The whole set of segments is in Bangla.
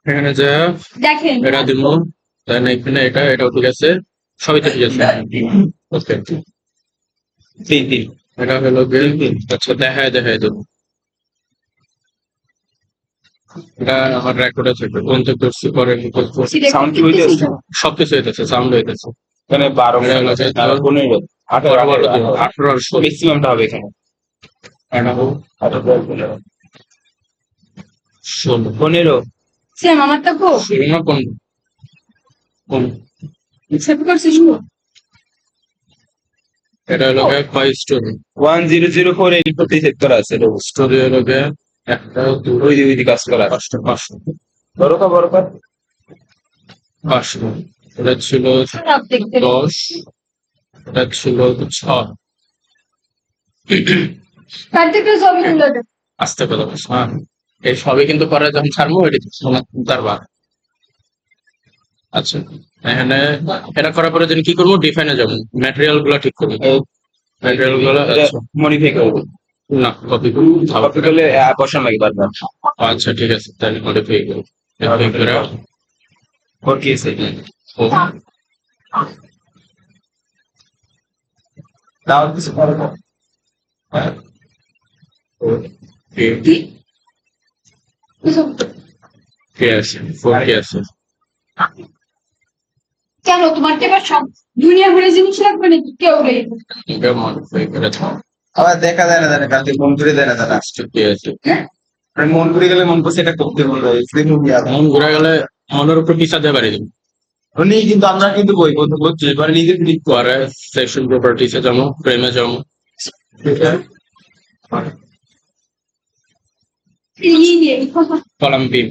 এখানে যে দেখেন এটা দিব, দেন এখানে এটাও ঠিক আছে, সবই তো ঠিক আছে। ওকে, তিন এটা হলো গিয়ে আচ্ছা দেখায় দেবো। এটা আমার রেকর্ডে থাকে, কোন থেকে করছি পরে সাউন্ড কি হইতেছে? সবকিছু হইতেছে, সাউন্ড হইতেছে। এখানে 12 এটা হলো যে 15 18 1800 ম্যাক্সিমামটা হবে এখানে। 18 ষোলো 15 সেম আমারটা কো ষোলো না পনেরো, সেভ করছিস কো? এটা হলো গিয়ে 5 স্টোরি। 1004 এর প্রতি সেক্টর আছে। স্টোরি হলো গিয়ে একটা ওই দিকে কাজ করা। 500 বড় কর 500। এটা ছিল খারাপ দেখতে 10, এটা ছিল 6। কার্তিকের ছবি তুলে দে। আস্তে কথা বলছ, হ্যাঁ এই সবই কিন্তু পরে যখন ছাড়বো এটা শোনা তারবার। আচ্ছা, এখানে এটা করার পরে দিন কি করবো, ডিফাইনে যাবো, ম্যাটেরিয়াল গুলো ঠিক করবো। ম্যাটেরিয়াল গুলো আচ্ছা মডিফাই করব। না কপি কপি করলে বসান লাগে বারবার। আচ্ছা ঠিক আছে, তাহলে মডিফাই করবো। মডিফাই করে ওর কি আছে? ও তাও কিছু করব। কে আছে, 4 কে আছে। কেন তোমার কি এবার সব দুনিয়া ঘুরে জিনিস লাগবে নাকি কেউ নেই? এটা মডিফাই করে দাও। আবার দেখা যায় না কালকে মন করে দেয় না তারা। কে আছে, মন করে গেলে মন করছে এটা করতে বলবে। মন ঘুরে গেলে মনের উপর পিছাতে পারি দিন। উনি কিন্তু আমরা কিন্তু বই করছি এবার নিজে ক্লিক পরে সেকশন প্রপার্টিসে যাবো, ফ্রেমে যাবো, কলাম বিম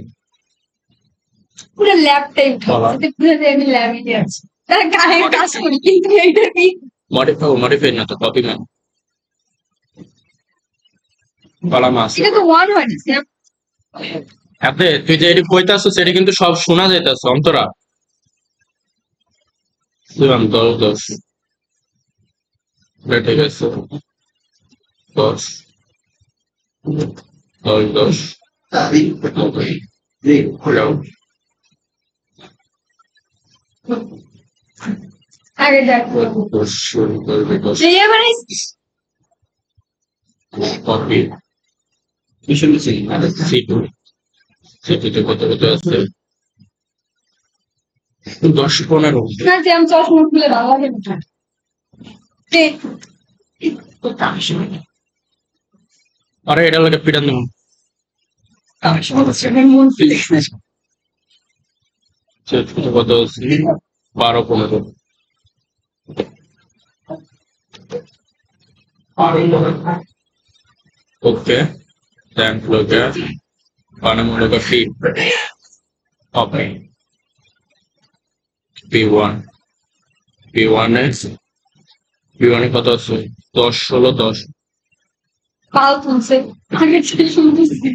পুরো ল্যাবটাই উঠাতে পুরো আমি ল্যাবই আছি। তার গায়ে কাজ করি কিন্তু এইটা কি মডিফাই না তো কপি না, কলাম আছে। এটা তো ওয়ান হয় না স্যার। আপনি তুই যে এটি কইতাছো সেটা কিন্তু সব শোনা যাইতাছে অন্তরা। 10 ঠিক আছে, 10 আগে দেখো 10 যে এবারে কপি সিটুতে কত আছে 10-15। না যে আমি চশমা খুলে বাংলা দেবো আরে এটা লাগে পিটান দেবো। মন ফিরে সিটুতে কত আছে 12-15। ওকে, দেন look at look at feed copy P1 এ কত আছে 10 16 10 পাল তুলছে আগে থেকে শুনতেছি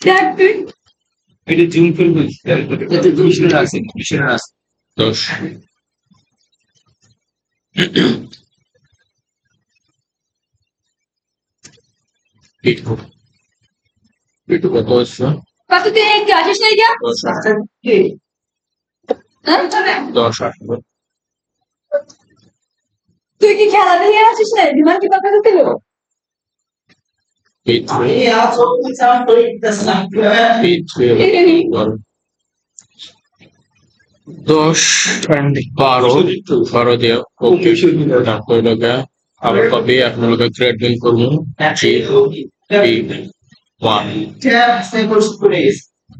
দেখ তুই এটা জুম করে বলছি এটা মিশন আছে 10 P2 কত আছে কত তুই কি আসিস না এটা 10 তুই কি খেলা দেখে আসিস না বিমান কি কথা দিল P3 10 and 12 দিয়ে ওকে তারপর লোকে আবার কপি এখন লোকে গ্রেড বিন করবো P1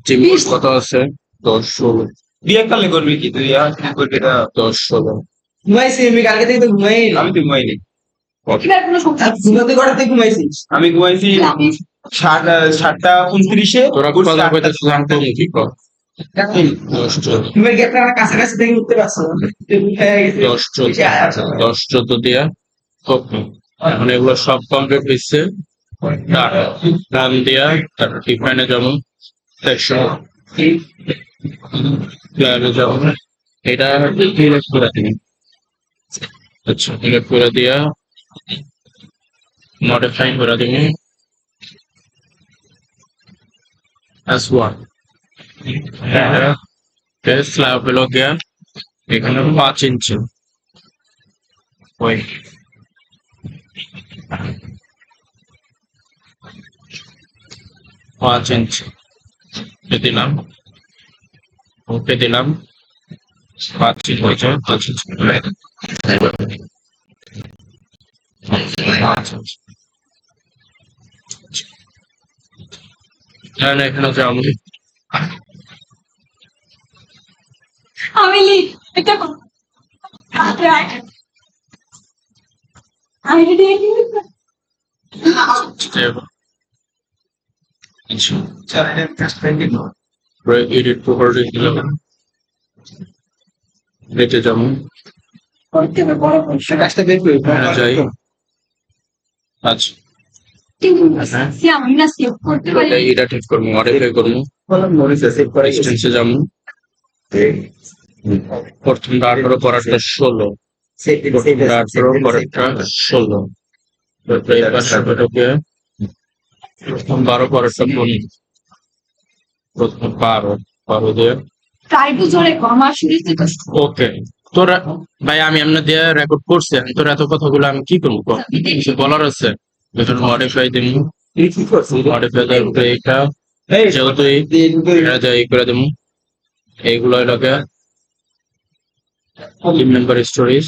জিমিস কত আছে 10 16 বিয়ে কালে করবি কি তুই আর কি করবি এটা 10 16 ঘুমাইছি আমি কালকে থেকে তো ঘুমাই আমি তো ঘুমাইনি এবার কোনো সমস্যা ঘুমাতে ঘরে ঘুমাইছিস আমি ঘুমাইছি 7:29 তোরা কথা কইতেছিস জানতে কি কর 10 তুমি কি আপনার কাছাকাছি থেকে উঠতে পারছো 10 14 দিয়া ওকে এখন এগুলো সব কমপ্লিট হয়েছে। ডান দিয়া তারপর ডিফাইনে যাবো, সেকশন প্লেয়ারে যাবো, এটা ডিলেট করে দিন। আচ্ছা ডিলেট করে দিয়া মডিফাই করে দিন, S1 স্ল্যাব হলো গিয়া এখানে 5 ইঞ্চি ওই 5 ইঞ্চি দিলাম, ওকে দিলাম, 5 ইঞ্চি হয়েছে, 5 ইঞ্চি 5 ইঞ্চি। এখানে যাবো, আমি এটা আমি এডিট প্রপার্টি দিলাম, রেটে যাবো, করতে হবে বড় করতে কাজটা বের করি যাই। আচ্ছা আমি না সেভ করতে পারি এটা ঠিক করবো, মডিফাই করবো, এক্সটেন্সে যাবো, প্রথমটা 18, পরেরটা 16, প্রথমটা 18, পরেরটা 16, এই পাশটাকে প্রথম 12, পরেরটা 15, প্রথম 12 দিয়ে ট্রাই টু জোরে কম আর শুরুতে তো ওকে। তোরা ভাই আমি এমনি দিয়ে রেকর্ড করছি, আমি তোর এত কথাগুলো আমি কি করবো কর? কিছু বলার আছে? মডিফাই দিন, মডিফাই দেওয়ার এটা যেহেতু এটা এই করে দেবো, এইগুলো এলাকা team member stories,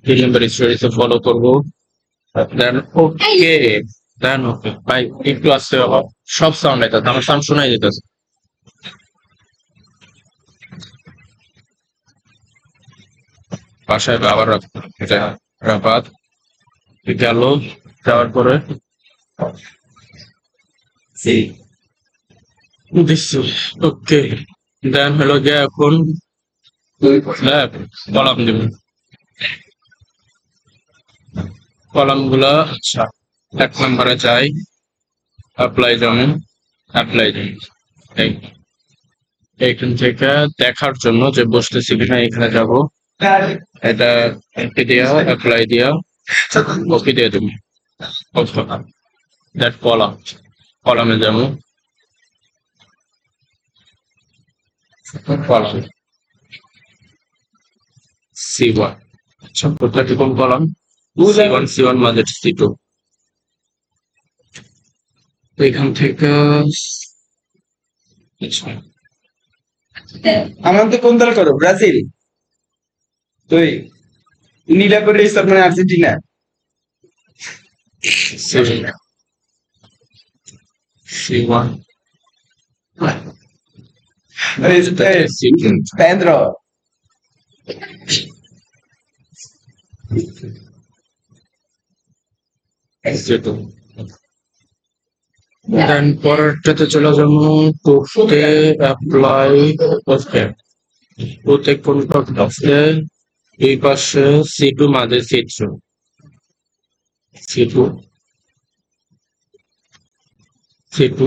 team member stories follow করবো, দেন ওকে, দেন ওকে। ভাই একটু আসতে হবে, সব সাউন্ড আইতাছে, আমার সাউন্ড শোনাই যেতেছে। বাসায় আবার রাফাত গেল, যাওয়ার পরে দিচ্ছি ওকে, দেন হলো গিয়ে এখন কলাম দিব, কলাম গুলা আচ্ছা 1 নম্বরে যাই, অ্যাপ্লাই যেমন অ্যাপ্লাই দিন, এইখান থেকে দেখার জন্য যে বসতেছি কিনা এখানে যাব, এটা এন্ট্রি দিয়া অ্যাপ্লাই দিয়া ওকে দিয়ে দেবো, দ্যাট কলাম, কলামে যাবো, কলাম C1, আচ্ছা কোথায় কোন কলাম C1 মাঝে C2, এখান থেকে আচ্ছা আমার তো কোন দল করো? ব্রাজিল? তুই নীলা করে মানে আর্জেন্টিনা? C1 Pedro. C2 দেন পরেরটাতে চলে যাবো, করতে অ্যাপ্লাই ওকে, প্রত্যেক কোনটা আছে এই পাশে C2 মাঝে C2, C2 C2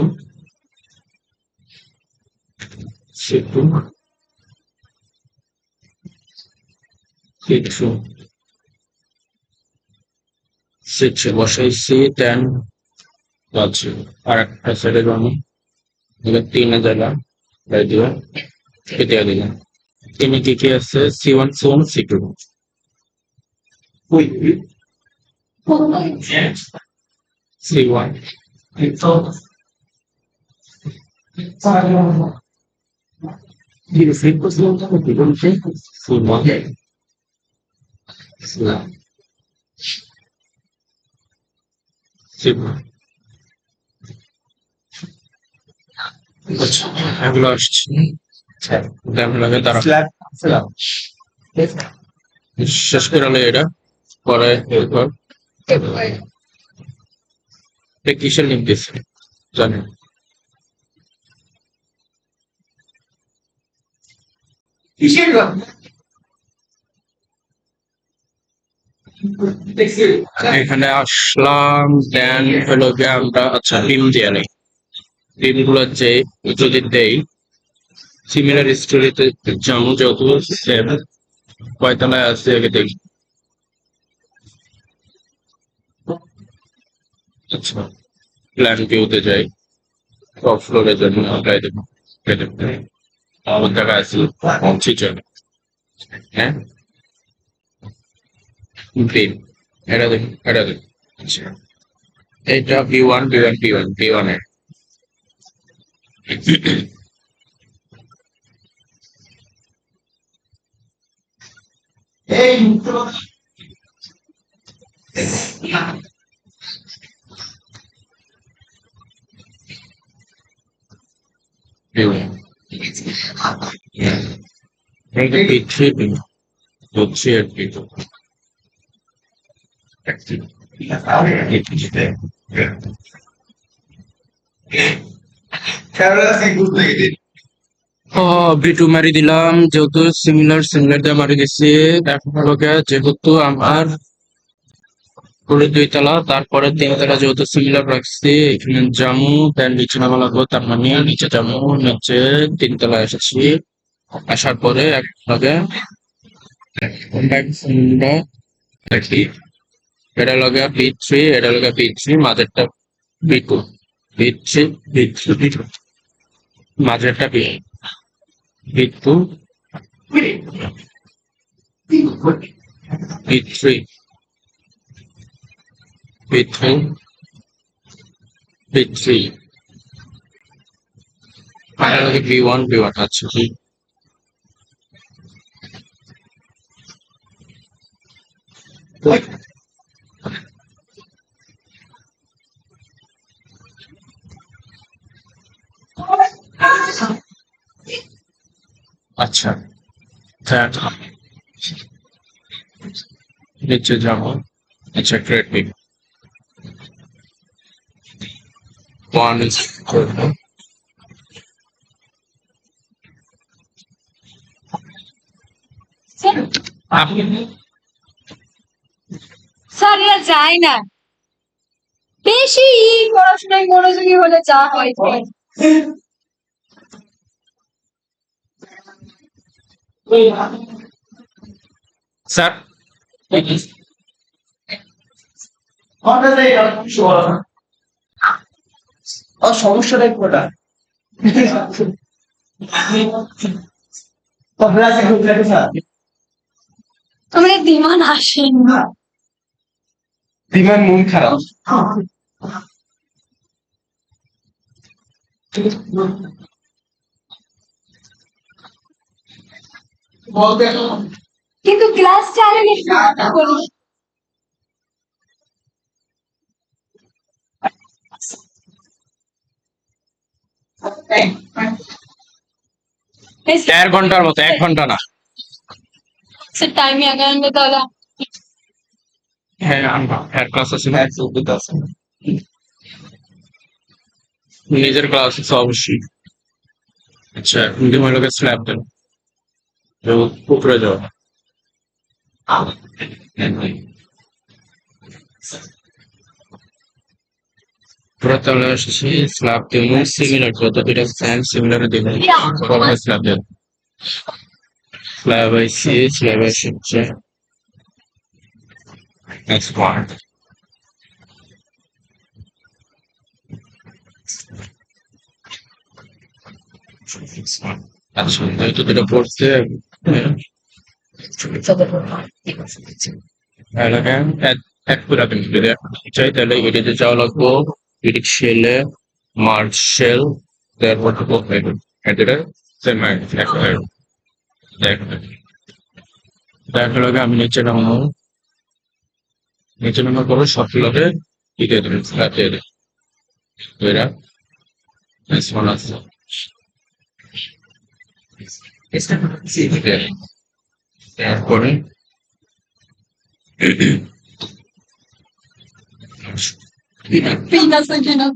C2 C2 C2 বসাইছি, দেন আছে আর একটা সাইডে যাবো, 3 জায়গা তাই দিও, কেটে দিলাম, 3 কি কি আছে C1 C2 C1 আচ্ছা এগুলো আসছে, লাগে তারা শেষ করে হলে এটা পরে এরপর কিসের লিঙ্ক দিচ্ছে জানেন, এখানে আসলাম, দেন হলো গিয়ে আমরা আচ্ছা টিম দিয়ে নেই, টিম গুলো যে যদি দেই সিমিলার স্টোরিতে যেমন যত সেম কয়তলায় আছে আগে দেখি, আচ্ছা প্ল্যান ভিউতে যাই, টপ ফ্লোরের জন্য উঠাই দেবো কোন জায়গায় আছি পৌঁছে চলে হ্যাঁ গ্রিন এটা দেখুন আচ্ছা এটা বি ওয়ান এর B1 এটা B3 B3 আর B2 B2 মারি দিলাম যেহেতু সিমিলার দিয়ে মারি দিচ্ছি এখন হলো গিয়ে যেহেতু আমার পুরো 2 তলা তারপরে 3 তলা যেহেতু সিমিলার রাখছি এখানে জামু দেন নিচে নামা লাগবো তার মানে নিচে জামু নিচে 3 তলা এসেছি আসার পরে একভাবে দেখি এটা লগে B3 এটা লগে B3 মাঝেরটা B2 B3 মাঝেরটা B2 B3 B3 B3 এটা লগে B1 আচ্ছা আচ্ছা that নিচে যাবো আচ্ছা গ্রেট বিগ one is করবো স্যার এরা যায় না বেশি পড়াশোনায় মনোযোগী হলে যা হয় স্যার সমস্যাটা কোটা আমাদের দিমান আসেন না বিমান মন খারাপ কিন্তু ক্লাস চালালে করি দেড় ঘন্টার মতো 1 ঘন্টা না স্যার টাইমে আগে আনবে তাহলে হ্যাঁ হেড ক্লাস আছে না নিজের ক্লাস আছে অবশ্যই আচ্ছা কিন্তু মহিলাকে স্ল্যাব দেন উপরে যাওয়া পুরো তলে এসেছি স্ল্যাব দেন সিমিলার যত দুইটা স্যান্ড সিমিলার দেন স্ল্যাব দেন স্ল্যাব আইসি স্ল্যাব এসেছে next part আচ্ছা যেহেতু যেটা পড়ছে এক পুরা কিন্তু যদি চাই তাহলে এটাতে যাওয়া লাগবো এডিট শেলে মার্চ শেল তারপর এটা সেম দেখা লাগে আমি নিচে নামার পরে সবগুলোকে ই দিয়ে দেবেন ফ্ল্যাট দিয়ে দেবেন এরা one আছে তারপরে পিন আছে কিনা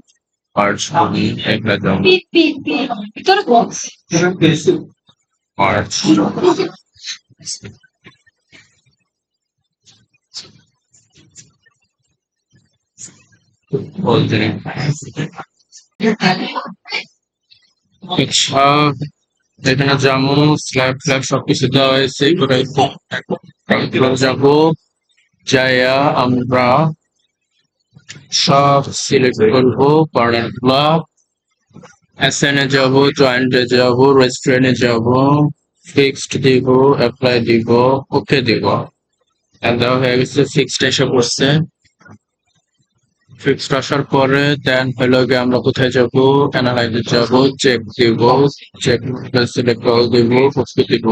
আর্টস করি একটা যাও পি তোর বক্স আর্টস বলতে আচ্ছা এখানে যাবো স্ল্যাব সবকিছু দেওয়া হয়েছে যাবো যাইয়া আমরা সব সিলেক্ট করবো কর্নার গুলা এসএন এ যাব, জয়েন্টে যাব, রেস্টুরেন্টে যাব, ফিক্সড দিব, অ্যাপ্লাই দিব, ওকে দিব। দেওয়া হয়ে গেছে, ফিক্সড এসে পড়ছে। ফিক্সড আসার পরে দেন হলো গিয়ে আমরা কোথায় যাব, অ্যানালাইজে যাব, চেক দিব, চেক সিলেক্ট অল দিব, ওকে দিব,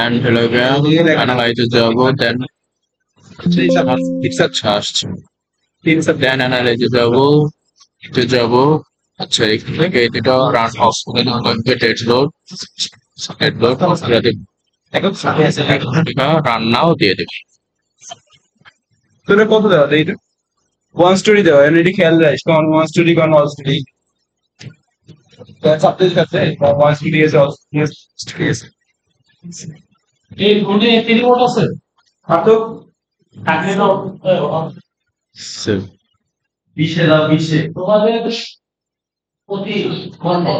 এন্ড হলো গিয়ে অ্যানালাইজে যাব, দেন আচ্ছা আসছে, দেন অ্যানালাইজে যাব, যাব। আচ্ছা এখান থেকে এটা রান অফ করে লাগবে, ডেড লোড রান নাও দিয়ে দেবে। তোরা কত দেওয়া এইটা? ওয়ান স্টোরি দেওয়া, এটি খেয়াল রাখিস, কোন ওয়ান স্টোরি কোন অল স্টোরি। সাবজেক্ট আছে, ওয়ান স্টোরি আছে, অল স্টোরি আছে। এই কোনে রিমোট আছে আর তো থাকলে তো So, 20 দাও 20 তোমাদের প্রতি ঘন্টা